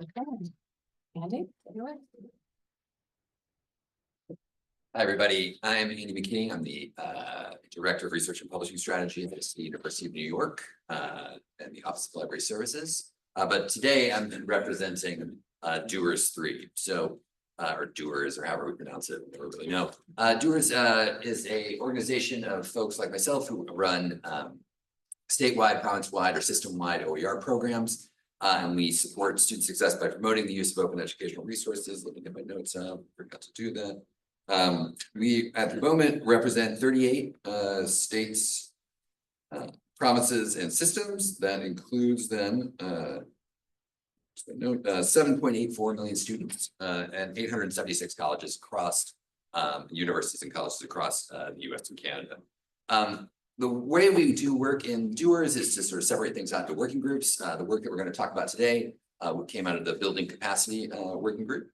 Okay. Andy, anyway. Hi, everybody. I'm Andy McKinney. I'm the Director of Research and Publishing Strategy at the University of New York and the Office of Library Services. But today I'm representing Doers 3. So, or Doers, or however we pronounce it, we never really know. Doers is a organization of folks like myself who run statewide, province-wide, or system-wide OER programs. And we support student success by promoting the use of open educational resources. Looking at my notes, forgot to do that. We at the moment represent 38 states, provinces, and systems. That includes then 7.84 million students and 876 colleges across universities and colleges across the US and Canada. The way we do work in Doers is to sort of separate things out into working groups. The work that we're going to talk about today came out of the building capacity working group,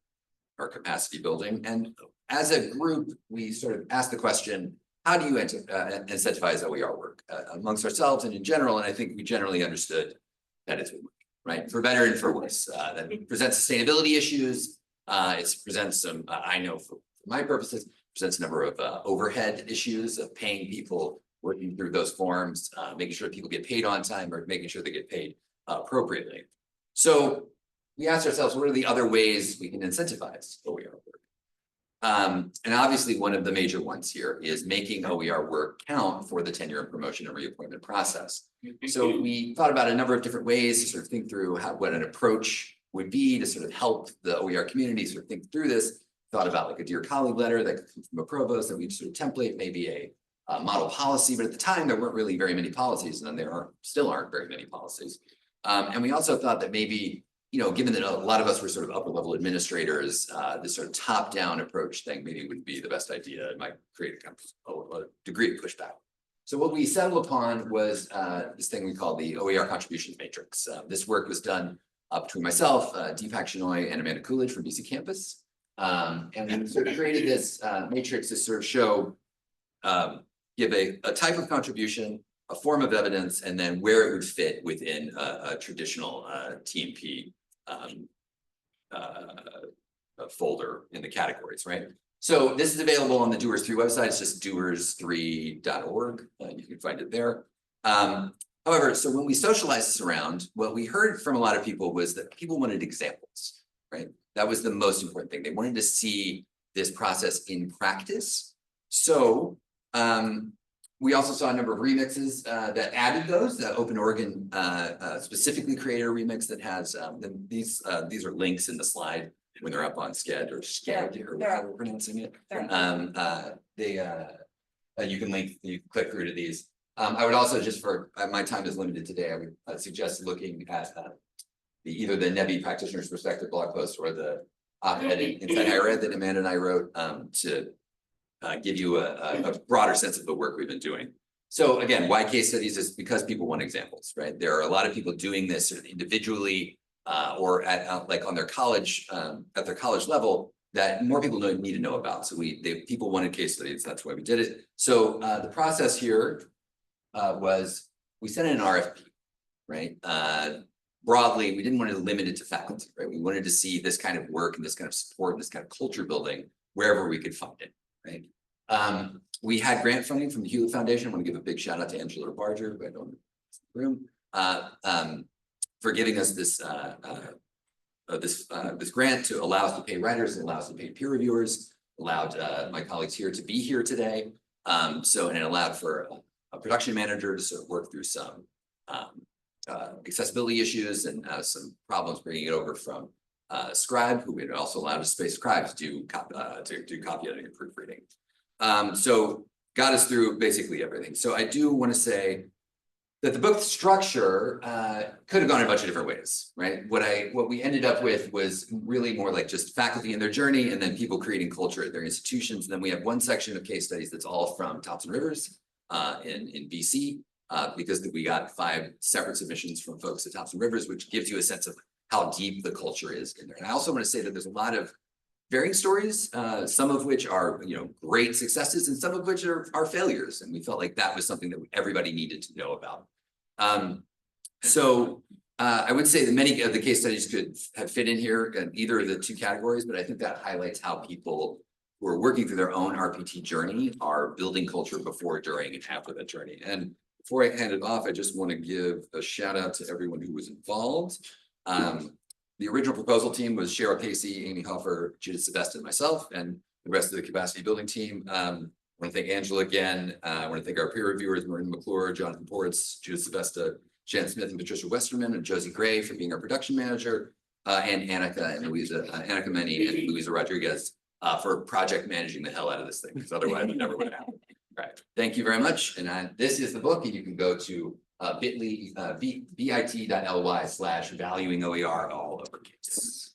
or capacity building. And as a group, we sort of ask the question, how do you incentivize OER work amongst ourselves and in general? And I think we generally understood that it's right, for better and for worse. That presents sustainability issues. It presents some, I know for my purposes, presents a number of overhead issues of paying people, working through those forms, making sure people get paid on time, or making sure they get paid appropriately. So we asked ourselves, what are the other ways we can incentivize OER work? And obviously one of the major ones here is making OER work count for the tenure and promotion and reappointment process. So we thought about a number of different ways to sort of think through what an approach would be to sort of help the OER community sort of think through this. Thought about like a Dear Colleague letter that could come from a provost that we'd sort of template, maybe a model policy, but at the time there weren't really very many policies, and there still aren't very many policies. And we also thought that maybe, you know, given that a lot of us were sort of upper level administrators, this sort of top down approach thing maybe would be the best idea. It might create a kind of a degree of pushback. So what we settled upon was this thing we call the OER contributions matrix. This work was done between myself, Deepak Shenoy, and Amanda Coolidge from BC campus. And we sort of created this matrix to sort of show, give a type of contribution, a form of evidence, and then where it would fit within a traditional TMP folder in the categories, right? So this is available on the Doers 3 website. It's just doers3.org. You can find it there. However, so when we socialized this around, what we heard from a lot of people was that people wanted examples, right? That was the most important thing. They wanted to see this process in practice. So we also saw a number of remixes that added those. Open Oregon specifically created a remix that has these are links in the slide when they're up on Sched or Sched, or however we're pronouncing it. You can click through to these. I would also, just for my time is limited today, I would suggest looking at either the NEBI Practitioner's Perspective blog post or the op-ed Inside Higher Ed that Amanda and I wrote to give you a broader sense of the work we've been doing. So again, why case studies is because people want examples, right? There are a lot of people doing this sort of individually or at like on their college, at their college level, that more people need to know about. So people wanted case studies, that's why we did it. So the process here was we sent in an RFP, right? Broadly, we didn't want to limit it to faculty, right? We wanted to see this kind of work and this kind of support and this kind of culture building wherever we could find it. Right. We had grant funding from the Hewlett Foundation. I want to give a big shout out to Angela Barger, who I don't know in the room, for giving us this this grant to allow us to pay writers, and allow us to pay peer reviewers, allowed my colleagues here to be here today. And it allowed for a production manager to sort of work through some accessibility issues and some problems bringing it over from Scribe, who would also allow us to space Scribe to do copy editing and proofreading. So got us through basically everything. So I do want to say that the book structure could have gone a bunch of different ways, right? What we ended up with was really more like just faculty and their journey, and then people creating culture at their institutions. And then we have one section of case studies that's all from Thompson Rivers in BC, because we got 5 separate submissions from folks at Thompson Rivers, which gives you a sense of how deep the culture is in there. And I also want to say that there's a lot of varying stories, some of which are, you know, great successes and some of which are failures. And we felt like that was something that everybody needed to know about. So I would say that many of the case studies could have fit in here in either of the two categories, but I think that highlights how people who are working through their own RPT journey are building culture before, during, and after that journey. And before I hand it off, I just want to give a shout out to everyone who was involved. The original proposal team was Cheryl Casey, Amy Hoffer, Judith Sebesta, and myself, and the rest of the capacity building team. I want to thank Angela again. I want to thank our peer reviewers, Marina McClure, Jonathan Ports, Judith Sebesta, Shannon Smith, and Patricia Westerman, and Josie Gray for being our production manager, and Annika and Louisa, Annika Meni and Louisa Rodriguez for project managing the hell out of this thing, because otherwise it never would have happened. Right. Thank you very much. And this is the book, and you can go to bit.ly/valuing OER, all uppercase.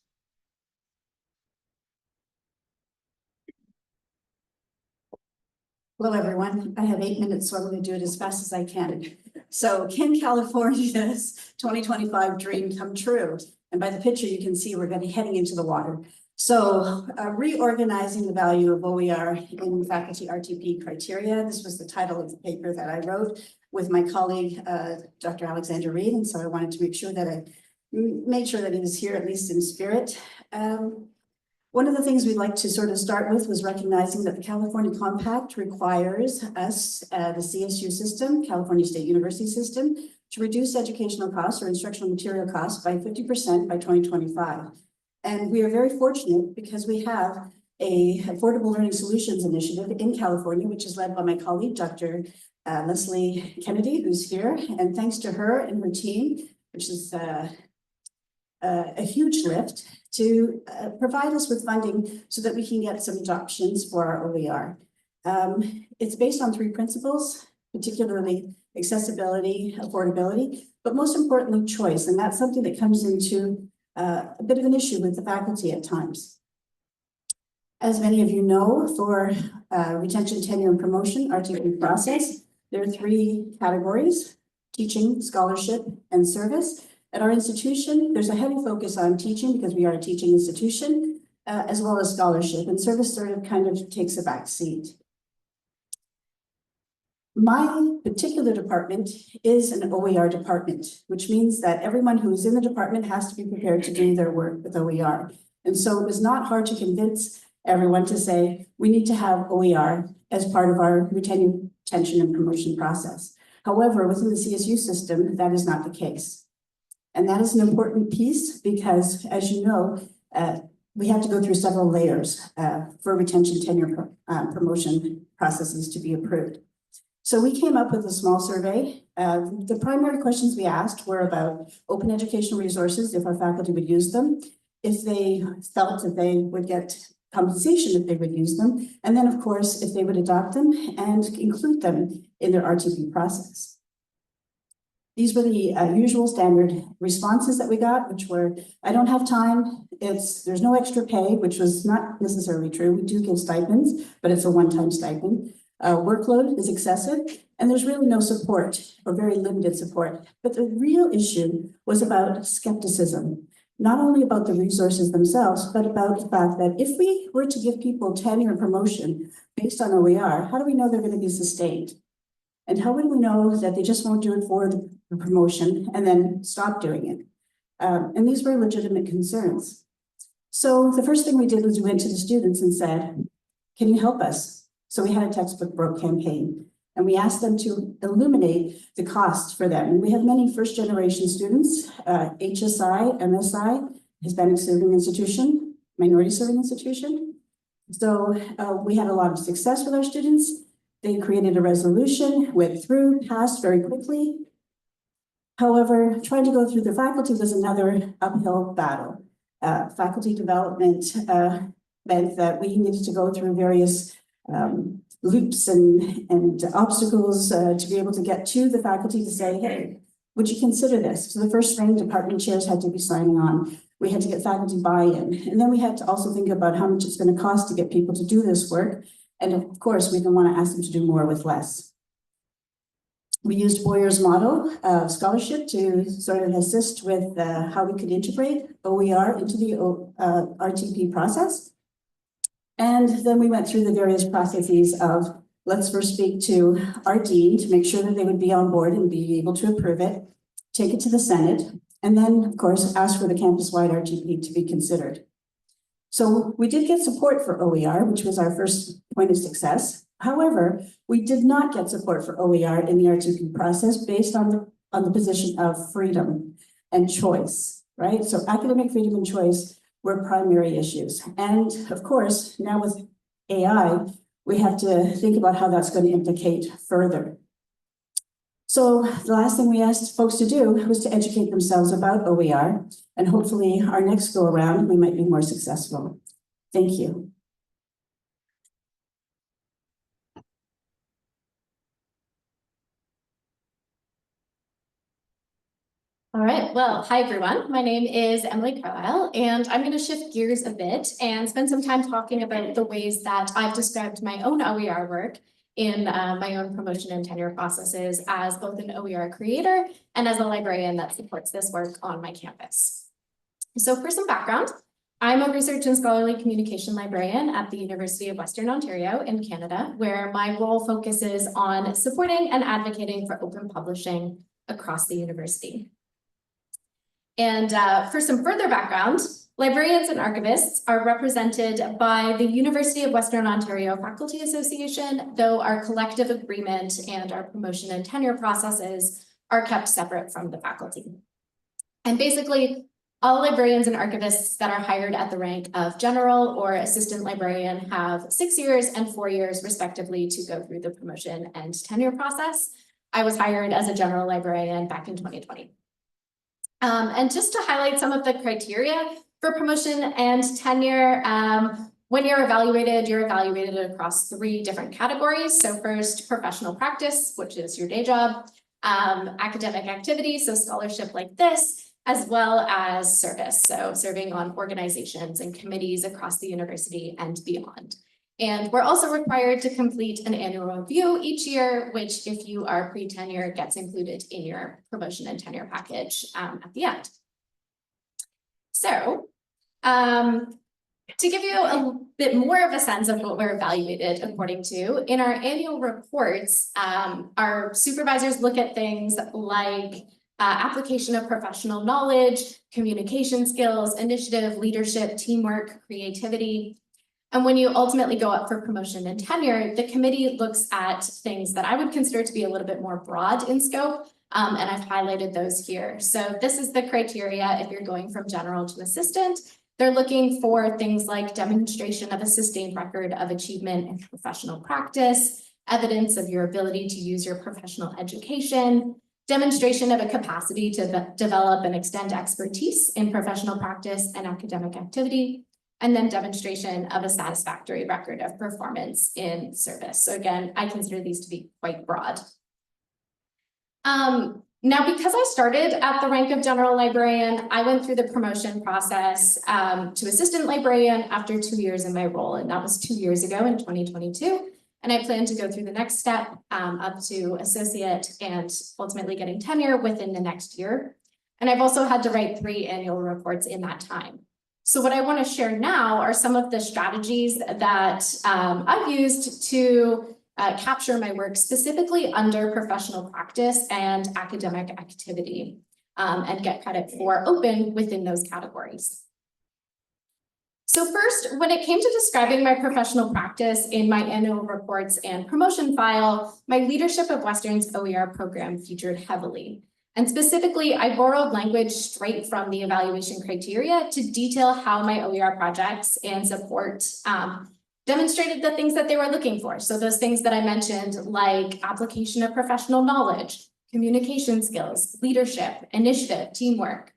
Hello, everyone. I have 8 minutes, so I'm going to do it as fast as I can. So can California's 2025 dream come true? And by the picture, you can see we're going to be heading into the water. So reorganizing the value of OER in faculty RTP criteria. This was the title of the paper that I wrote with my colleague, Dr. Alexander Reed. And so I wanted to make sure that I made sure that he was here, at least in spirit. One of the things we'd like to sort of start with was recognizing that the California Compact requires us, the CSU system, California State University system, to reduce educational costs or instructional material costs by 50% by 2025. And we are very fortunate because we have a Affordable Learning Solutions initiative in California, which is led by my colleague, Dr. Leslie Kennedy, who's here. And thanks to her and her team, which is a huge lift, to provide us with funding so that we can get some adoptions for our OER. It's based on 3 principles, particularly accessibility, affordability, but most importantly, choice. And that's something that comes into a bit of an issue with the faculty at times. As many of you know, for retention, tenure, and promotion, RTP process, there are 3 categories: teaching, scholarship, and service. At our institution, there's a heavy focus on teaching because we are a teaching institution, as well as scholarship, and service sort of kind of takes a back seat. My particular department is an OER department, which means that everyone who is in the department has to be prepared to do their work with OER. And so it was not hard to convince everyone to say, we need to have OER as part of our retention and promotion process. However, within the CSU system, that is not the case. And that is an important piece because, as you know, we have to go through several layers for retention, tenure, promotion processes to be approved. So we came up with a small survey. The primary questions we asked were about open educational resources, if our faculty would use them, if they felt that they would get compensation if they would use them, and then, of course, if they would adopt them and include them in their RTP process. These were the usual standard responses that we got, which were, I don't have time, there's no extra pay, which was not necessarily true. We do give stipends, but it's a one-time stipend. Workload is excessive, and there's really no support or very limited support. But the real issue was about skepticism, not only about the resources themselves, but about the fact that if we were to give people tenure and promotion based on OER, how do we know they're going to be sustained? And how would we know that they just won't do it for the promotion and then stop doing it? And these were legitimate concerns. So the first thing we did was we went to the students and said, can you help us? So we had a textbook broke campaign, and we asked them to illuminate the cost for them. And we have many first generation students, HSI, MSI, Hispanic Serving Institution, Minority Serving Institution. So we had a lot of success with our students. They created a resolution, went through, passed very quickly. However, trying to go through the faculty was another uphill battle. Faculty development meant that we needed to go through various loops and obstacles to be able to get to the faculty to say, hey, would you consider this? So the first thing, department chairs had to be signing on. We had to get faculty buy-in. And then we had to also think about how much it's going to cost to get people to do this work. And of course, we didn't want to ask them to do more with less. We used Boyer's model of scholarship to sort of assist with how we could integrate OER into the RTP process. And then we went through the various processes of, let's first speak to our dean to make sure that they would be on board and be able to approve it, take it to the Senate, And then, of course, ask for the campus-wide RTP to be considered. So we did get support for OER, which was our first point of success. However, we did not get support for OER in the RTP process based on the position of freedom and choice, right? So academic freedom and choice were primary issues. And of course, now with AI, we have to think about how that's going to implicate further. So the last thing we asked folks to do was to educate themselves about OER, and hopefully our next go around, we might be more successful. Thank you. All right, well, hi everyone. My name is Emily Carlisle, and I'm going to shift gears a bit and spend some time talking about the ways that I've described my own OER work in my own promotion and tenure processes as both an OER creator and as a librarian that supports this work on my campus. So for some background, I'm a research and scholarly communication librarian at the University of Western Ontario in Canada, where my role focuses on supporting and advocating for open publishing across the university. And for some further background, librarians and archivists are represented by the University of Western Ontario Faculty Association, though our collective agreement and our promotion and tenure processes are kept separate from the faculty. And basically, all librarians and archivists that are hired at the rank of general or assistant librarian have 6 years and 4 years respectively to go through the promotion and tenure process. I was hired as a general librarian back in 2020. And just to highlight some of the criteria for promotion and tenure, when you're evaluated across 3 different categories. So first, professional practice, which is your day job, academic activity, so scholarship like this, as well as service, so serving on organizations and committees across the university and beyond. And we're also required to complete an annual review each year, which if you are pre-tenure gets included in your promotion and tenure package at the end. So to give you a bit more of a sense of what we're evaluated according to, in our annual reports, our supervisors look at things like application of professional knowledge, communication skills, initiative, leadership, teamwork, creativity. And when you ultimately go up for promotion and tenure, the committee looks at things that I would consider to be a little bit more broad in scope, and I've highlighted those here. So this is the criteria if you're going from general to assistant. They're looking for things like demonstration of a sustained record of achievement in professional practice, evidence of your ability to use your professional education, demonstration of a capacity to develop and extend expertise in professional practice and academic activity, and then demonstration of a satisfactory record of performance in service. So again, I consider these to be quite broad. Now, because I started at the rank of general librarian, I went through the promotion process to assistant librarian after 2 years in my role, and that was 2 years ago in 2022. And I plan to go through the next step up to associate and ultimately getting tenure within the next year. And I've also had to write 3 annual reports in that time. So what I want to share now are some of the strategies that I've used to capture my work specifically under professional practice and academic activity and get credit for open within those categories. So first, when it came to describing my professional practice in my annual reports and promotion file, my Leadership of Western's OER program featured heavily. And specifically, I borrowed language straight from the evaluation criteria to detail how my OER projects and support demonstrated the things that they were looking for. So those things that I mentioned, like application of professional knowledge, communication skills, leadership, initiative, teamwork.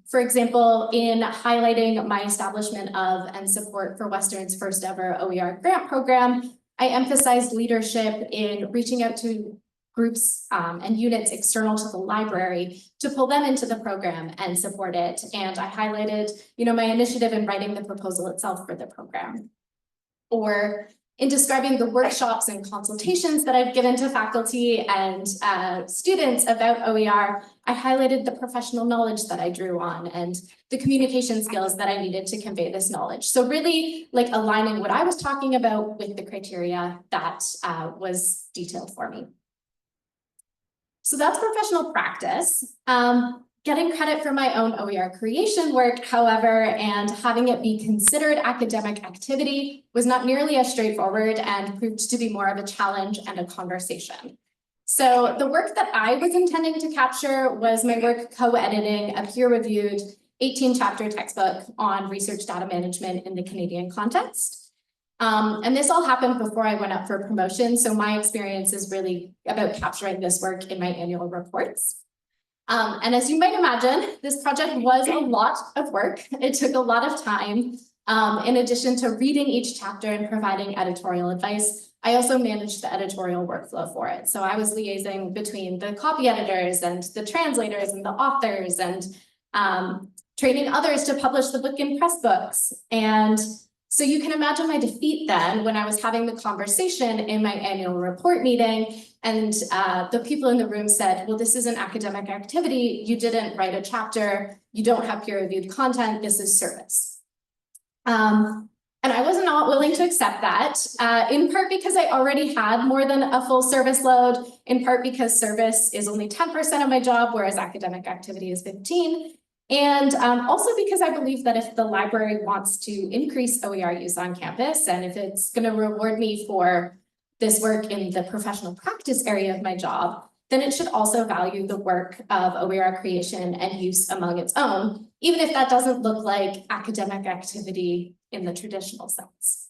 For example, in highlighting my establishment of and support for Western's first ever OER grant program, I emphasized leadership in reaching out to groups and units external to the library to pull them into the program and support it. And I highlighted, my initiative in writing the proposal itself for the program. Or in describing the workshops and consultations that I've given to faculty and students about OER, I highlighted the professional knowledge that I drew on and the communication skills that I needed to convey this knowledge. So really like aligning what I was talking about with the criteria that was detailed for me. So that's professional practice. Getting credit for my own OER creation work, however, and having it be considered academic activity was not nearly as straightforward and proved to be more of a challenge and a conversation. So the work that I was intending to capture was my work co-editing a peer-reviewed 18-chapter textbook on research data management in the Canadian context. And this all happened before I went up for promotion, so my experience is really about capturing this work in my annual reports. And as you might imagine, this project was a lot of work. It took a lot of time. In addition to reading each chapter and providing editorial advice, I also managed the editorial workflow for it. So I was liaising between the copy editors and the translators and the authors and training others to publish the book in press books. And so you can imagine my defeat then when I was having the conversation in my annual report meeting and the people in the room said, well, this is an academic activity. You didn't write a chapter. You don't have peer-reviewed content. This is service. And I was not willing to accept that, in part because I already had more than a full service load, in part because service is only 10% of my job, whereas academic activity is 15%. And also because I believe that if the library wants to increase OER use on campus, and if it's going to reward me for this work in the professional practice area of my job, then it should also value the work of OER creation and use among its own, even if that doesn't look like academic activity in the traditional sense.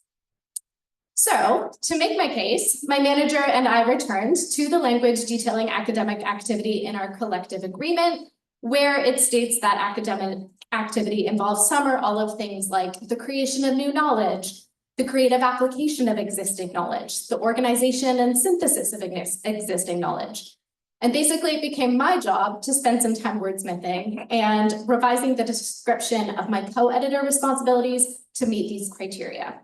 So to make my case, my manager and I returned to the language detailing academic activity in our collective agreement, where it states that academic activity involves some or all of things like the creation of new knowledge, the creative application of existing knowledge, the organization and synthesis of existing knowledge. And basically it became my job to spend some time wordsmithing and revising the description of my co-editor responsibilities to meet these criteria.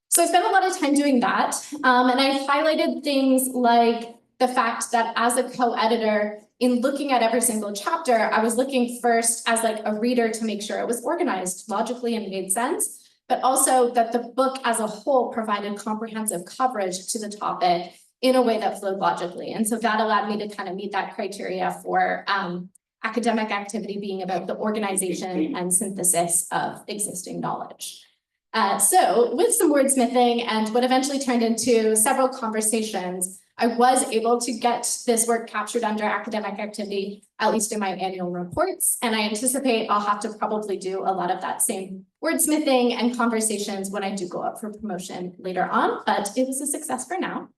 So I spent a lot of time doing that, and I highlighted things like the fact that as a co-editor, in looking at every single chapter, I was looking first as like a reader to make sure it was organized logically and made sense, but also that the book as a whole provided comprehensive coverage to the topic in a way that flowed logically. And so that allowed me to kind of meet that criteria for academic activity being about the organization and synthesis of existing knowledge. So with some wordsmithing and what eventually turned into several conversations, I was able to get this work captured under academic activity, at least in my annual reports. And I anticipate I'll have to probably do a lot of that same wordsmithing and conversations when I do go up for promotion later on, but it was a success for now.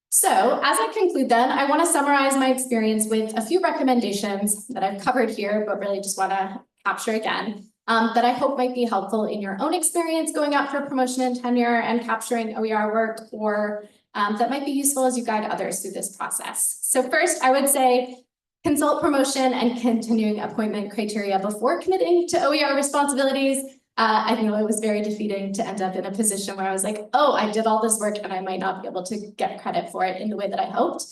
So as I conclude then, I want to summarize my experience with a few recommendations that I've covered here, but really just want to capture again, that I hope might be helpful in your own experience going up for promotion and tenure and capturing OER work, or that might be useful as you guide others through this process. So first, I would say consult promotion and continuing appointment criteria before committing to OER responsibilities. I know it was very defeating to end up in a position where I was like, oh, I did all this work and I might not be able to get credit for it in the way that I hoped.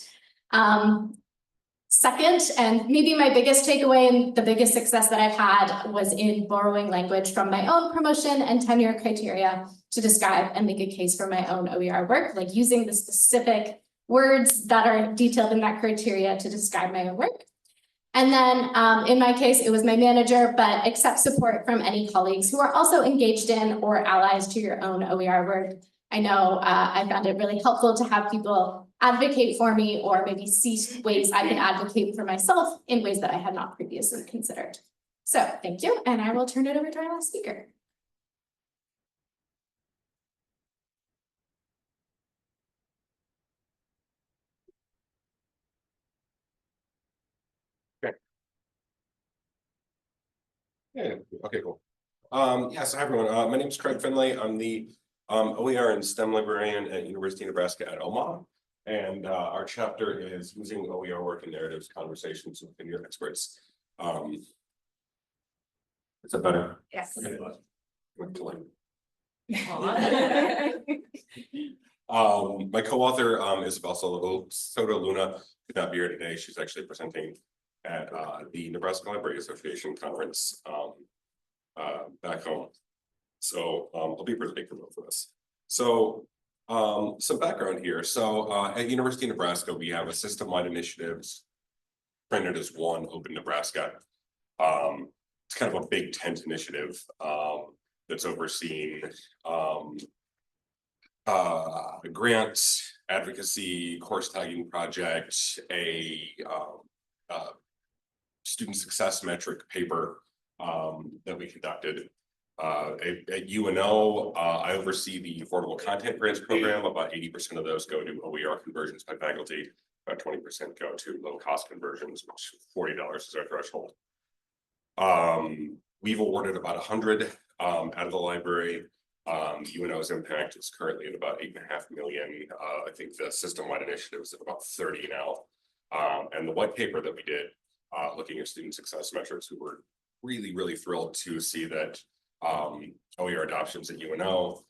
Second, and maybe my biggest takeaway and the biggest success that I've had was in borrowing language from my own promotion and tenure criteria to describe and make a case for my own OER work, like using the specific words that are detailed in that criteria to describe my own work. And then in my case, it was my manager, but accept support from any colleagues who are also engaged in or allies to your own OER work. I know I found it really helpful to have people advocate for me or maybe see ways I can advocate for myself in ways that I had not previously considered. So thank you, and I will turn it over to our last speaker. Yeah, okay, cool. Yes, hi everyone. My name is Craig Finlay. I'm the OER and STEM librarian at University of Nebraska at Omaha. And our chapter is using OER work and narratives conversations with Tenure experts. Is that better? Yes. Okay. My co-author Isabel Soto Luna could not be here today. She's actually presenting at the Nebraska Library Association conference back home. So I'll be presenting for both of us. So some background here. So at University of Nebraska, we have a system-wide initiatives printed as one Open Nebraska. It's kind of a big tent initiative that's overseeing grants, advocacy, course tagging project, a student success metric paper that we conducted. At UNO, I oversee the affordable content grants program. About 80% of those go to OER conversions by faculty. About 20% go to low cost conversions, which $40 is our threshold. We've awarded about 100 out of the library. UNO's impact is currently at about 8.5 million. I think the system-wide initiative is at about 30 now. And the white paper that we did, looking at student success metrics, we were really thrilled to see that OER adoptions at UNO,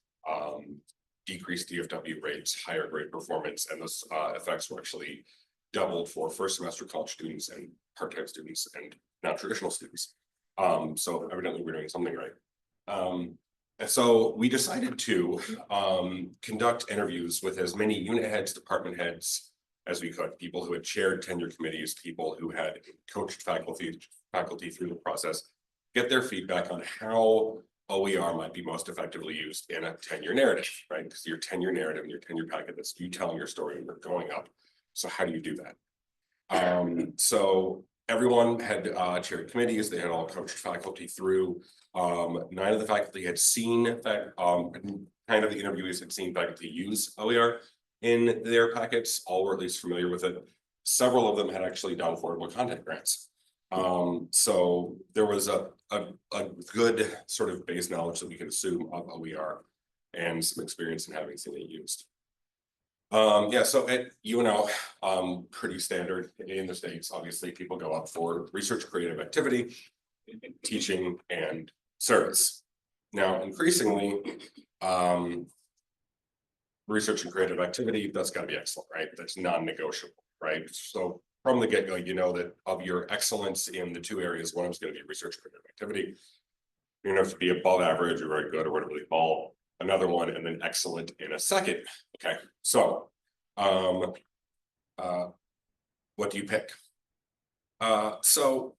decreased DFW rates, higher grade performance, and those effects were actually doubled for first semester college students and part-time students and non-traditional students. So evidently we're doing something right. And so we decided to conduct interviews with as many unit heads, department heads as we could, people who had chaired tenure committees, people who had coached faculty through the process, get their feedback on how OER might be most effectively used in a tenure narrative, right? Because your tenure narrative and your tenure packet, that's you telling your story and you're going up. So how do you do that? So everyone had chaired committees, they had all coached faculty through. 9 of the faculty had seen, kind of the interviewees had seen faculty use OER in their packets, all were at least familiar with it. Several of them had actually done affordable content grants. So there was a good sort of base knowledge that we could assume of OER and some experience in having seen it used. Yeah, so at UNO, pretty standard in the States, obviously people go up for research, creative activity, teaching, and service. Now, increasingly, research and creative activity, that's gotta be excellent, right? That's non-negotiable, right? So from the get-go, you know that of your excellence in the 2 areas, one is going to be research and creative activity. You don't have to be above average or very good or whatever they call another one, and then excellent in a second. Okay, so what do you pick? So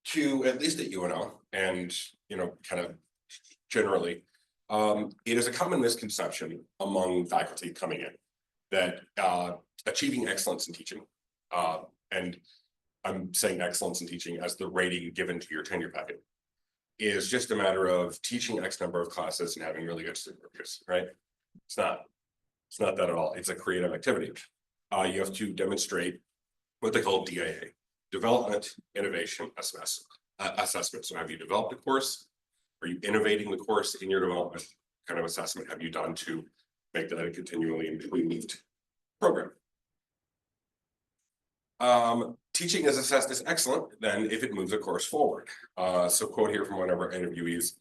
to at least at UNO and kind of generally, it is a common misconception among faculty coming in that achieving excellence in teaching, and I'm saying excellence in teaching as the rating given to your tenure packet, is just a matter of teaching X number of classes and having really good student reviews, right? It's not that at all. It's a creative activity. You have to demonstrate what they call DIA, development, innovation, assessment. So have you developed a course? Are you innovating the course in your development? What kind of assessment have you done to make that a continually improved program? Teaching is assessed as excellent then if it moves a course forward. So quote here from one of our interviewees,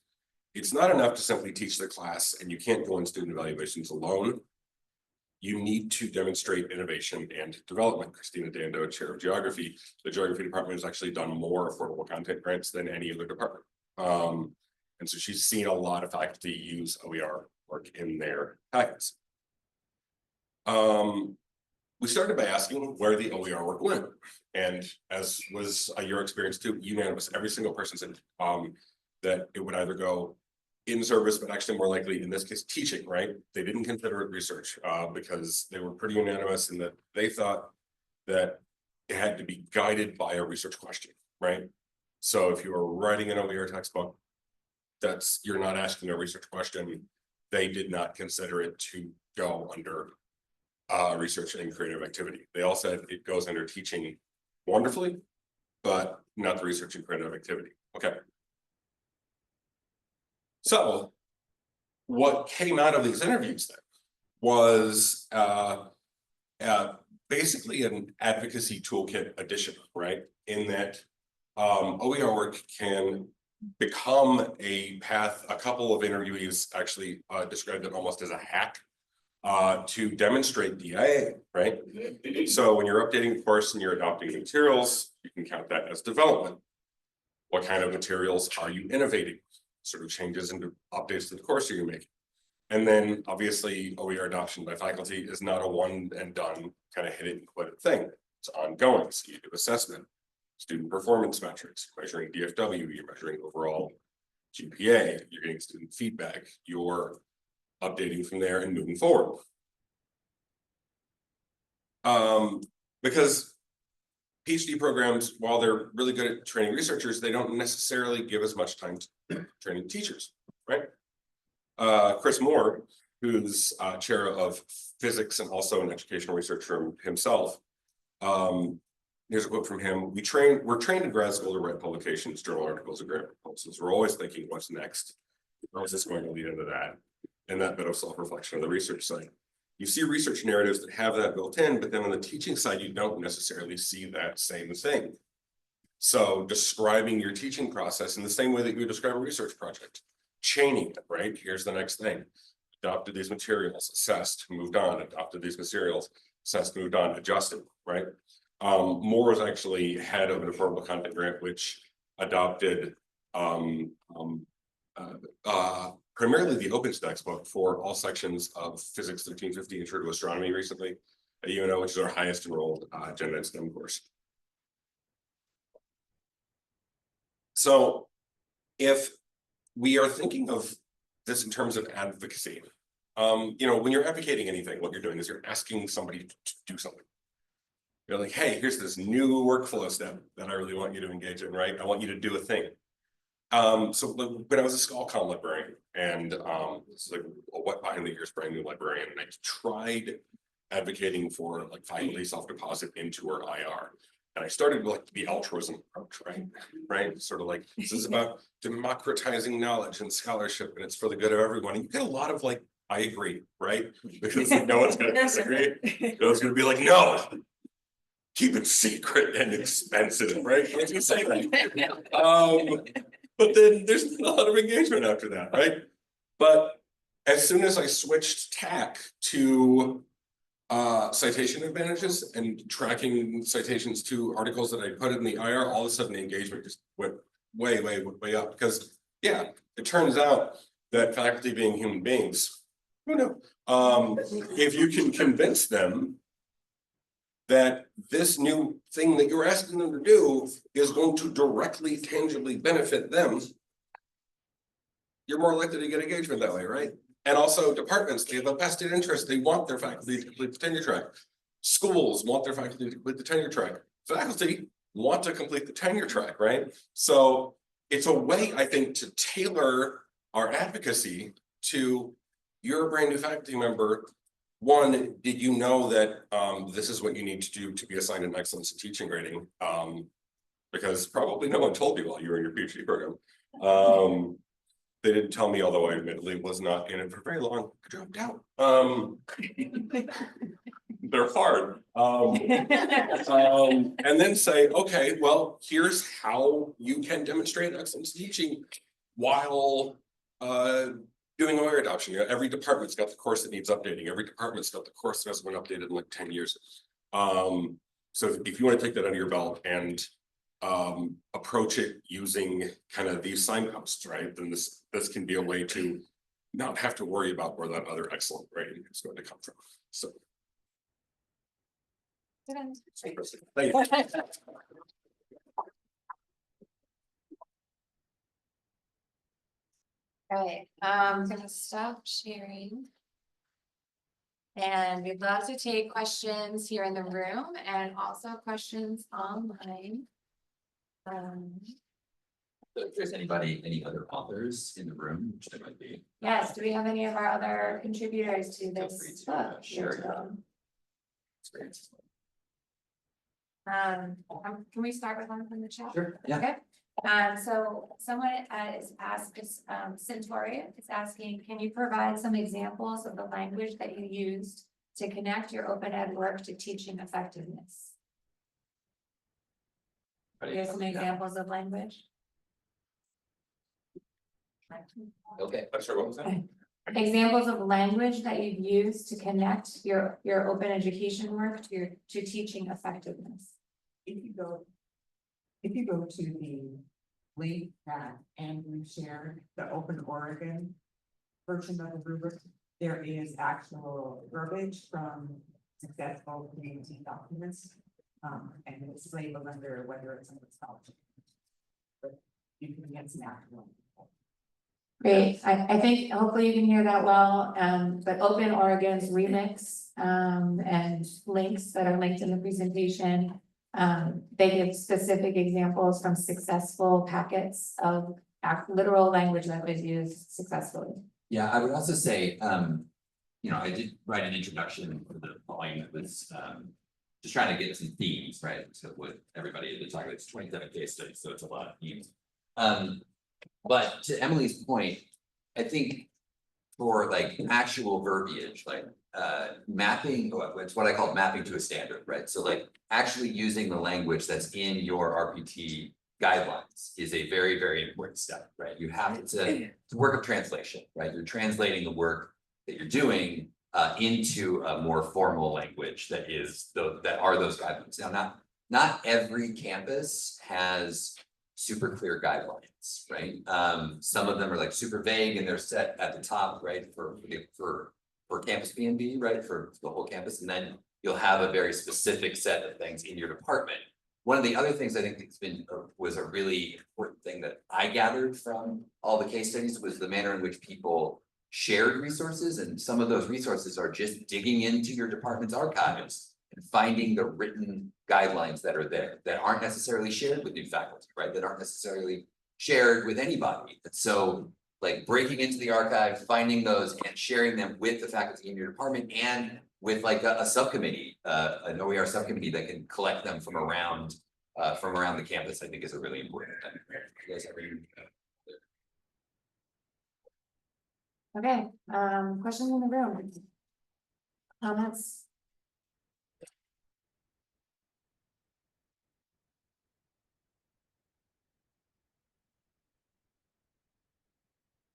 it's not enough to simply teach the class and you can't go in student evaluations alone. You need to demonstrate innovation and development. Christina Dando, chair of geography, the geography department has actually done more affordable content grants than any other department. And so she's seen a lot of faculty use OER work in their packets. We started by asking where the OER work went. And as was your experience too, unanimous, every single person said that it would either go in service, but actually more likely in this case, teaching, right? They didn't consider it research because they were pretty unanimous in that they thought that it had to be guided by a research question, right? So if you were writing an OER textbook, you're not asking a research question. They did not consider it to go under research and creative activity. They all said it goes under teaching wonderfully, but not the research and creative activity. Okay. So what came out of these interviews then was basically an advocacy toolkit addition, right? In that OER work can become a path. A couple of interviewees actually described it almost as a hack to demonstrate DIA, right? So when you're updating the course and you're adopting materials, you can count that as development. What kind of materials are you innovating? Sort of changes and updates to the course you're making. And then obviously OER adoption by faculty is not a one and done kind of hit it and quit it thing. It's ongoing, so you do assessment. student performance metrics, measuring DFW, you're measuring overall GPA, you're getting student feedback, you're updating from there and moving forward. Because PhD programs, while they're really good at training researchers, they don't necessarily give as much time to training teachers, right? Chris Moore, who's chair of physics and also an educational researcher himself. Here's a quote from him. We're trained in grad school to write publications, journal articles, and grant proposals. We're always thinking, what's next? How is this going to lead into that? And that bit of self-reflection on the research side. You see research narratives that have that built in, but then on the teaching side, you don't necessarily see that same thing. So describing your teaching process in the same way that you would describe a research project, chaining it, right? Here's the next thing. Adopted these materials, assessed, moved on, adopted these materials, assessed, moved on, adjusted, right? Moore was actually head of an affordable content grant, which adopted primarily the OpenStax book for all sections of Physics 1350 Intro to Astronomy recently at UNO, which is our highest enrolled Gen Ed STEM course. So if we are thinking of this in terms of advocacy, you know, when you're advocating anything, what you're doing is you're asking somebody to do something. You're like, hey, here's this new workflow step that I really want you to engage in, right? I want you to do a thing. So when I was a ScholarCom librarian, and this is like a wet behind the ears brand new librarian, and I tried advocating for like faculty self-deposit into our IR. And I started with like the altruism approach, right? Sort of like, this is about democratizing knowledge and scholarship, and it's for the good of everyone. And you get a lot of like, I agree, right? Because no one's gonna disagree. No one's gonna be like, no, keep it secret and expensive, right? Let's just say that. But then there's a lot of engagement after that, right? But as soon as I switched tack to citation advantages and tracking citations to articles that I put in the IR, all of a sudden the engagement just went way up. Because yeah, it turns out that faculty being human beings, who knows? If you can convince them that this new thing that you're asking them to do is going to directly, tangibly benefit them, you're more likely to get engagement that way, right? And also departments, they have a vested interest. They want their faculty to complete the tenure track. Schools want their faculty to complete the tenure track. Faculty want to complete the tenure track, right? So it's a way, I think, to tailor our advocacy to you're a brand new faculty member. One, did you know that this is what you need to do to be assigned an excellence in teaching grading? Because probably no one told you while you were in your PhD program. They didn't tell me, although I admittedly was not in it for very long. I dropped out. They're hard. And then say, okay, well, here's how you can demonstrate excellence teaching while doing OER adoption. You know, every department's got the course that needs updating. Every department's got the course that hasn't been updated in like 10 years. So if you want to take that under your belt and approach it using kind of these signposts, right? Then this can be a way to not have to worry about where that other excellent rating is going to come from. So thank you. All right, I'm gonna stop sharing. And we'd love to take questions here in the room and also questions online. If there's any other authors in the room, which there might be. Yes, do we have any of our other contributors to Feel this free to book? share your experiences. Can we start with one from the chat? Sure, yeah. Okay. So someone is Centauri is asking, can you provide some examples of the language that you used to connect your open ed work to teaching effectiveness? Here's some examples of language. Okay. I'm sorry, what was that? Examples of language that you've used to connect your open education work to teaching effectiveness. If you go to the link that Andrew shared, the Open Oregon version of the rubric, there is actual verbiage from successful community documents And it's labeled under whether it's under scholarship. But you can get some actual. Great, I think hopefully you can hear that well, but Open Oregon's remix, and links that are linked in the presentation. They give specific examples from successful packets of literal language that was used successfully. Yeah, I would also say, I did write an introduction for the volume that was, just trying to get some themes, right? So with everybody, they're talking, it's 27 case studies, so it's a lot of themes. But to Emily's point, I think for like actual verbiage, like mapping, it's what I call mapping to a standard, right? So like actually using the language that's in your RPT guidelines is a very, very important step, right? You have it's a work of translation, right? You're translating the work that you're doing into a more formal language that are those guidelines. Now, not every campus has super clear guidelines, right? Some of them are like super vague and they're set at the top, right? For campus B&B, right? For the whole campus, and then you'll have a very specific set of things in your department. One of the other things I think that's was a really important thing that I gathered from all the case studies was the manner in which people shared resources, and some of those resources are just digging into your department's archives and finding the written guidelines that are there that aren't necessarily shared with new faculty, right? That aren't necessarily shared with anybody. And so like breaking into the archive, finding those and sharing them with the faculty in your department and with like a subcommittee, an OER subcommittee that can collect them from around the campus, I think is a really important thing. You guys ever Okay, questions in the room? Comments?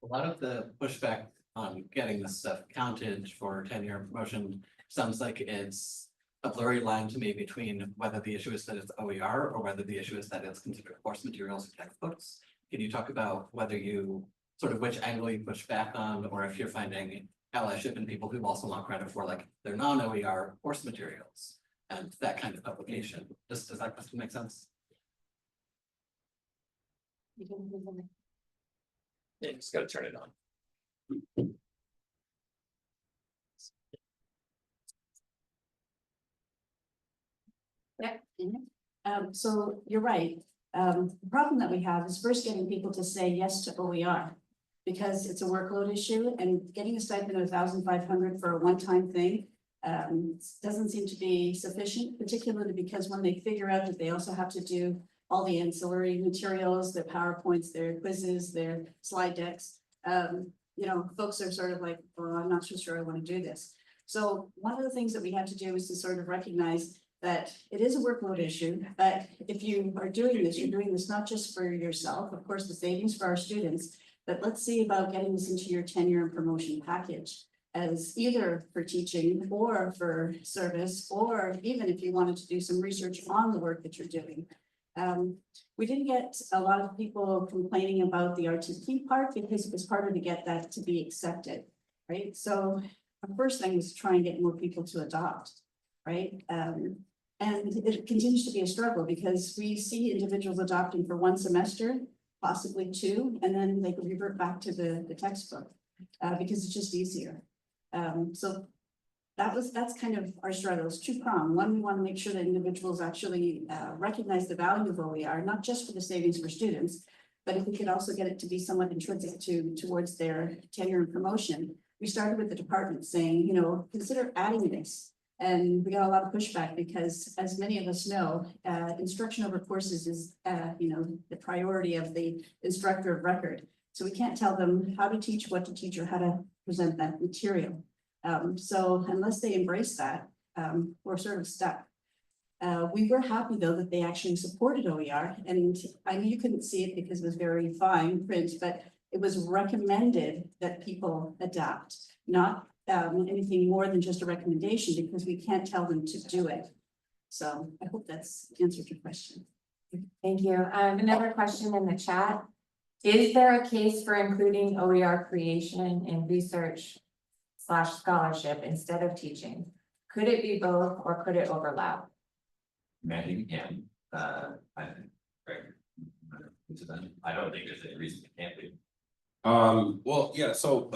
A lot of the pushback on getting this stuff counted for tenure and promotion sounds like it's a blurry line to me between whether the issue is that it's OER or whether the issue is that it's considered course materials or textbooks. Can you talk about whether you sort of which angle you push back on, or if you're finding allyship in people who also want credit for like their non-OER course materials and that kind of publication? Does that question make sense? Yeah, just gotta turn it on. So you're right. The problem that we have is first getting people to say yes to OER. Because it's a workload issue, and getting a stipend of 1,500 for a one-time thing doesn't seem to be sufficient, particularly because when they figure out that they also have to do all the ancillary materials, their PowerPoints, their quizzes, their slide decks, folks are sort of like, well, I'm not so sure I want to do this. So one of the things that we have to do is to sort of recognize that it is a workload issue, but if you are doing this, you're doing this not just for yourself, of course, the savings for our students, but let's see about getting this into your tenure and promotion package as either for teaching or for service, or even if you wanted to do some research on the work that you're doing. We didn't get a lot of people complaining about the RTP part because it was harder to get that to be accepted, right? So our first thing was to try and get more people to adopt, right? And it continues to be a struggle because we see individuals adopting for one semester, possibly two, and then they can revert back to the textbook because it's just easier. So that's kind of our struggle. It's two-pronged. One, we want to make sure that individuals actually recognize the value of OER, not just for the savings for students, but if we could also get it to be somewhat intrinsic towards their tenure and promotion. We started with the department saying, consider adding this. And we got a lot of pushback because, as many of us know, instruction over courses is, the priority of the instructor of record. So we can't tell them how to teach, what to teach, or how to present that material. So unless they embrace that, we're sort of stuck. We were happy, though, that they actually supported OER. And I know you couldn't see it because it was very fine print, but it was recommended that people adapt, not anything more than just a recommendation, because we can't tell them to do it. So I hope that's answered your question. Thank you. Another question in the chat. Is there a case for including OER creation in research/scholarship instead of teaching? Could it be both or could it overlap? Mandy can, I think, right? I don't think there's any reason it can't be. Well, yeah, so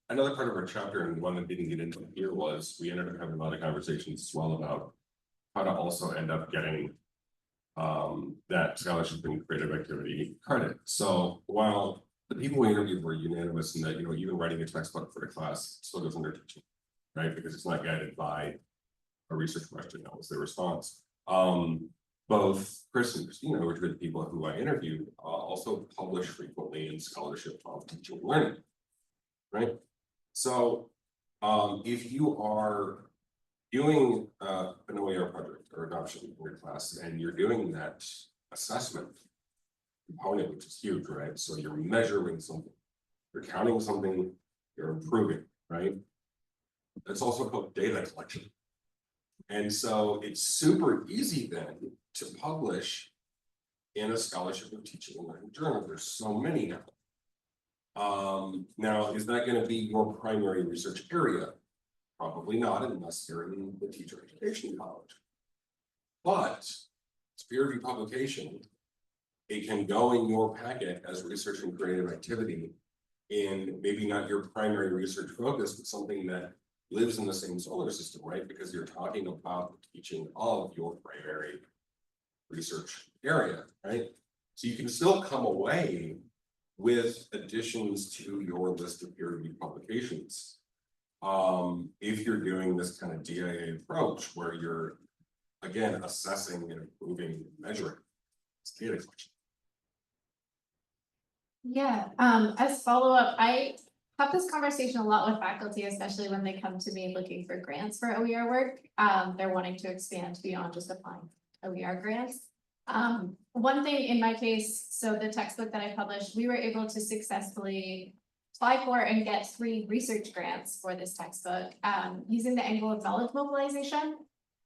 another part of our chapter and one that didn't get into here was we ended up having a lot of conversations as well about how to also end up getting that scholarship and creative activity credit. So while the people we interviewed were unanimous in that, you know, even writing a textbook for a class still goes under teaching, right? Because it's not guided by a research question, that was their response. Both Chris and Christina, which were the people who I interviewed, also publish frequently in scholarship of teaching and learning, right? So, if you are doing an OER project or adoption in your class and you're doing that assessment component, which is huge, right? So you're measuring something, you're counting something, you're improving, right? It's also called data collection. And so it's super easy then to publish in a scholarship of teaching and learning journal. There's so many now. Now, is that going to be your primary research area? Probably not, unless you're in the teacher education college. But it's peer review publication. It can go in your packet as research and creative activity in maybe not your primary research focus, but something that lives in the same solar system, right? Because you're talking about the teaching of your primary research area, right? So you can still come away with additions to your list of peer reviewed publications. If you're doing this kind of DIA approach where you're, again, assessing and improving and measuring, it's data collection. Yeah, as follow-up, I have this conversation a lot with faculty, especially when they come to me looking for grants for OER work. They're wanting to expand beyond just applying OER grants. One thing in my case, so the textbook that I published, we were able to successfully apply for and get 3 research grants for this textbook, using the angle of knowledge mobilization.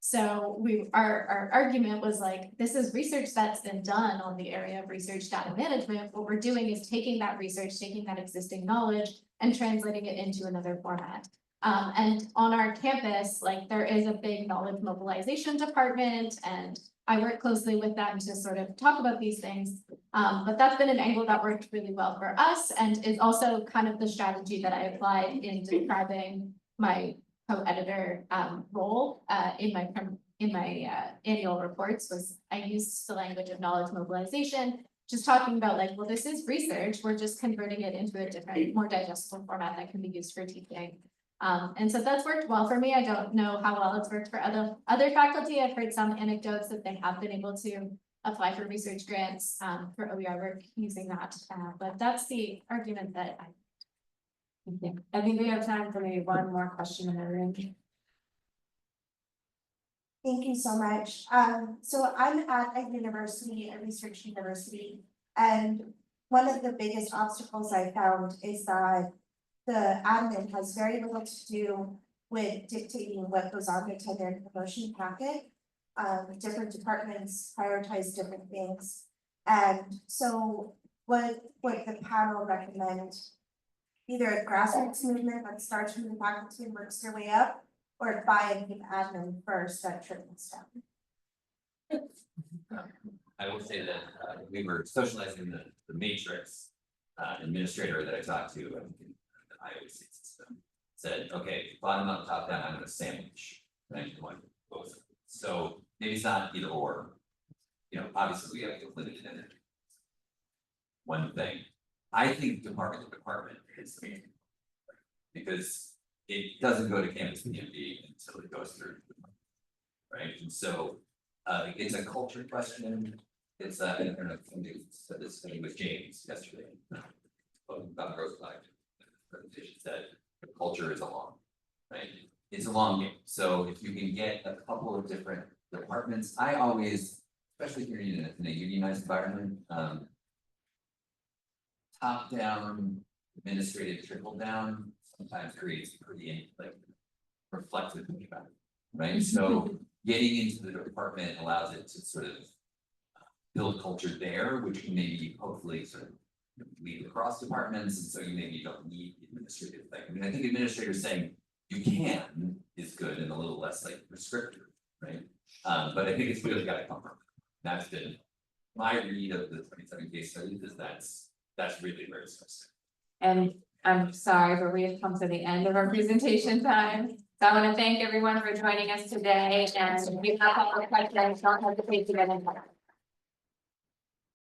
So our argument was like, this is research that's been done on the area of research data management. What we're doing is taking that research, taking that existing knowledge and translating it into another format. And on our campus, like there is a big knowledge mobilization department, and I work closely with them to sort of talk about these things. But that's been an angle that worked really well for us and is also kind of the strategy that I applied in describing my co-editor role in my annual reports. Was I used the language of knowledge mobilization, just talking about like, well, this is research, we're just converting it into a different, more digestible format that can be used for teaching. And so that's worked well for me. I don't know how well it's worked for other faculty. I've heard some anecdotes that they have been able to apply for research grants for OER work using that, but that's the argument that I think we have time for maybe one more question in the room. Thank you so much. So I'm at a university, a research university, and one of the biggest obstacles I found is that the admin has very little to do with dictating what goes on the tenure and promotion packet. Different departments prioritize different things. And so what would the panel recommend? Either a grassroots movement that starts from the faculty and works their way up, or buy and keep admin first that trickles down. I will say that we were socializing the matrix administrator that I talked to in the Iowa State system said, okay, bottom up, top down, I'm gonna sandwich, right? Both. So maybe it's not either or. You know, obviously we have to limit it in it. One thing. I think department to department is the main, because it doesn't go to campus PMD until it goes through, right? And so it's a culture question. It's I don't know if somebody said this thing with James yesterday about growth flag presentation said the culture is a long, right? It's a long game. So if you can get a couple of different departments, I always, especially here in a unionized environment, top down administrative trickle down sometimes creates pretty like reflective feedback, right? So getting into the department allows it to sort of build culture there, which can maybe hopefully sort of lead across departments, and so you maybe don't need the administrative thing. I mean, I think administrators saying you can is good and a little less like prescriptive, right? But I think it's really gotta come from, that's been my read of the 27 case studies is that's really where it's supposed to. And I'm sorry, but we have come to the end of our presentation time. So I want to thank everyone for joining us today, and if you have all the questions, don't hesitate to get in touch.